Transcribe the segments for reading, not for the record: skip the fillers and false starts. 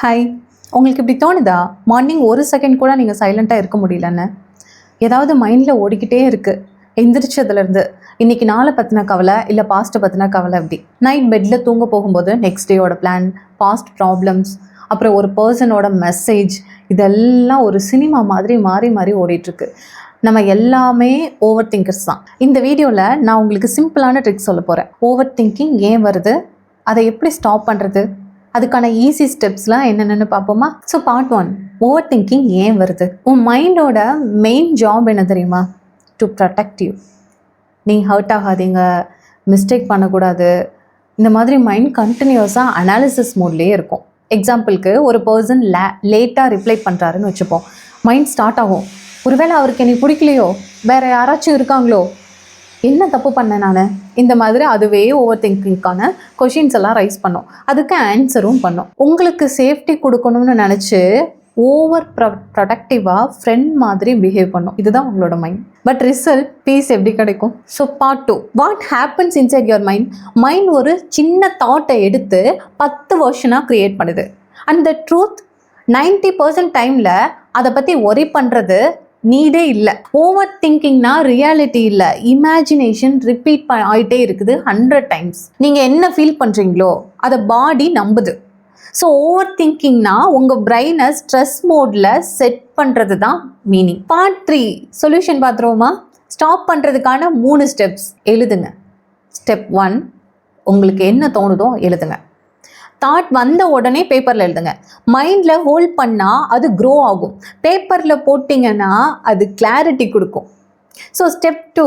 Hi, உங்களுக்கு இப்படி தோணுதா? மார்னிங் ஒரு செகண்ட் கூட நீங்கள் சைலண்ட்டாக இருக்க முடியலன்னு. ஏதாவது மைண்டில் ஓடிக்கிட்டே இருக்குது. எந்திரிச்சதுலேருந்து இன்றைக்கி நாளை பற்றின கவலை, இல்லை பாஸ்ட்டை பற்றின கவலை. அப்படி நைட் பெட்டில் தூங்க போகும்போது நெக்ஸ்ட் டேயோட பிளான், பாஸ்ட் ப்ராப்ளம்ஸ், அப்புறம் ஒரு பர்சனோட மெசேஜ், இதெல்லாம் ஒரு சினிமா மாதிரி மாறி மாறி ஓடிட்டுருக்கு. நம்ம எல்லாமே ஓவர் திங்கர்ஸ் தான். இந்த வீடியோவில் நான் உங்களுக்கு சிம்பிளான ட்ரிக் சொல்ல போகிறேன். ஓவர் திங்கிங் ஏன் வருது, அதை எப்படி ஸ்டாப் பண்ணுறது, அதுக்கான ஈஸி ஸ்டெப்ஸ்லாம் என்னென்னு பார்ப்போமா? ஸோ பார்ட் 1, ஓவர் திங்கிங் ஏன் வருது. உன் மைண்டோட மெயின் ஜாப் என்ன தெரியுமா? To protect you. நீங்கள் ஹர்ட் ஆகாதீங்க, மிஸ்டேக் பண்ணக்கூடாது, இந்த மாதிரி மைண்ட் கண்டினியூஸாக அனாலிசிஸ் மோட்லேயே இருக்கும். எக்ஸாம்பிளுக்கு ஒரு பர்சன் லேட்டாக ரிப்ளை பண்ணுறாருன்னு வச்சுப்போம். மைண்ட் ஸ்டார்ட் ஆகும், ஒருவேளை அவருக்கு என்னை பிடிக்கலையோ, வேறு யாராச்சும் இருக்காங்களோ, என்ன தப்பு பண்ணேன் நான், இந்த மாதிரி அதுவே ஓவர் திங்கிங்கான கொஷின்ஸ் எல்லாம் ரைஸ் பண்ணும். அதுக்கு ஆன்சரும் பண்ணும். உங்களுக்கு சேஃப்டி கொடுக்கணும்னு நினச்சி ஓவர் ப்ரொடக்டிவாக ஃப்ரெண்ட் மாதிரி பிஹேவ் பண்ணும். இதுதான் உங்களோட மைண்ட். பட் ரிசல்ட் பீஸ் எப்படி கிடைக்கும்? So part 2, what happens inside your mind. Mind ஒரு சின்ன தாட்டை எடுத்து 10 வெர்ஷனாக க்ரியேட் பண்ணுது. அண்ட் த ட்ரூத் 90% டைமில் அதை பற்றி ஒரி பண்ணுறது நீடே இல்லை. ஓவர் திங்கிங்னா ரியாலிட்டி இல்லை, இமேஜினேஷன் ரிப்பீட் ஆகிட்டே இருக்குது 100 டைம்ஸ். நீங்கள் என்ன ஃபீல் பண்ணுறீங்களோ அதை பாடி நம்புது. ஸோ ஓவர் திங்கிங்னா உங்கள் பிரெயினை ஸ்ட்ரெஸ் மோடில் செட் பண்ணுறது தான் மீனிங். பார்ட் 3 சொல்யூஷன் பார்த்துருவோமா? ஸ்டாப் பண்ணுறதுக்கான 3 ஸ்டெப்ஸ் எழுதுங்க. ஸ்டெப் 1, உங்களுக்கு என்ன தோணுதோ எழுதுங்க. தாட் வந்த உடனே பேப்பரில் எழுதுங்க. மைண்டில் ஹோல்ட் பண்ணால் அது க்ரோ ஆகும். பேப்பரில் போட்டிங்கன்னா அது கிளாரிட்டி கொடுக்கும். ஸோ ஸ்டெப் 2,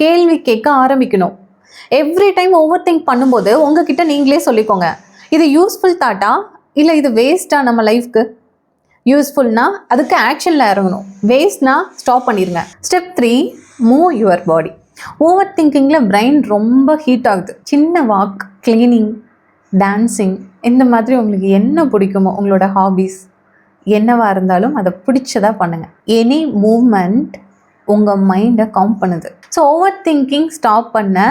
கேள்வி கேட்க ஆரம்பிக்கணும். எவ்ரி டைம் ஓவர் திங்க் பண்ணும்போது உங்ககிட்ட நீங்களே சொல்லிக்கோங்க, இது யூஸ்ஃபுல் தாட்டா இல்லை இது வேஸ்ட்டாக நம்ம லைஃப்க்கு? யூஸ்ஃபுல்னா அதுக்கு ஆக்ஷனில் இறங்கணும், வேஸ்ட்னா ஸ்டாப் பண்ணிடுங்க. Step 3, move your body. Over திங்கிங்கில் பிரெயின் ரொம்ப ஹீட் ஆகுது. சின்ன வாக், கிளீனிங், டான்ஸிங், இந்த மாதிரி உங்களுக்கு என்ன பிடிக்குமோ, உங்களோட ஹாபீஸ் என்னவாக இருந்தாலும் அதை பிடிச்சதாக பண்ணுங்கள். எனி மூவ்மெண்ட் உங்கள் மைண்டை காம் பண்ணுது. ஸோ ஓவர் திங்கிங் ஸ்டாப் பண்ண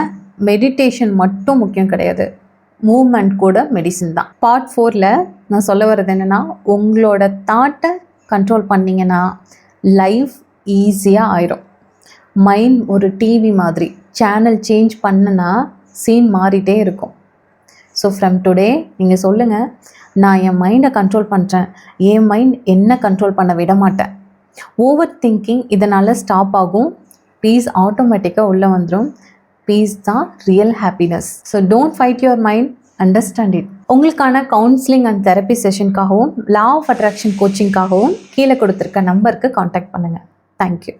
மெடிடேஷன் மட்டும் முக்கியம் கிடையாது, மூவ்மெண்ட் கூட மெடிசின் தான். பார்ட் 4ல் நான் சொல்ல வர்றது என்னென்னா, உங்களோட தாட்டை கண்ட்ரோல் பண்ணிங்கன்னா லைஃப் ஈஸியாக ஆயிரும். மைண்ட் ஒரு டிவி மாதிரி, சேனல் சேஞ்ச் பண்ணுனா சீன் மாறிட்டே இருக்கும். ஸோ ஃப்ரம் டுடே நீங்கள் சொல்லுங்கள், நான் என் மைண்டை கண்ட்ரோல் பண்ணுறேன், என் மைண்ட் என்ன கண்ட்ரோல் பண்ண விட மாட்டேன். ஓவர் திங்கிங் இதனால் ஸ்டாப் ஆகும். பீஸ் ஆட்டோமேட்டிக்காக உள்ளே வந்துடும். பீஸ் தான் real happiness. So don't fight your mind, understand it. உங்களுக்கான கவுன்சிலிங் அண்ட் தெரப்பி செஷனுக்காகவும் லா ஆஃப் அட்ராக்ஷன் கோச்சிங்காகவும் கீழே கொடுத்துருக்க நம்பருக்கு காண்டாக்ட் பண்ணுங்கள். தேங்க்யூ.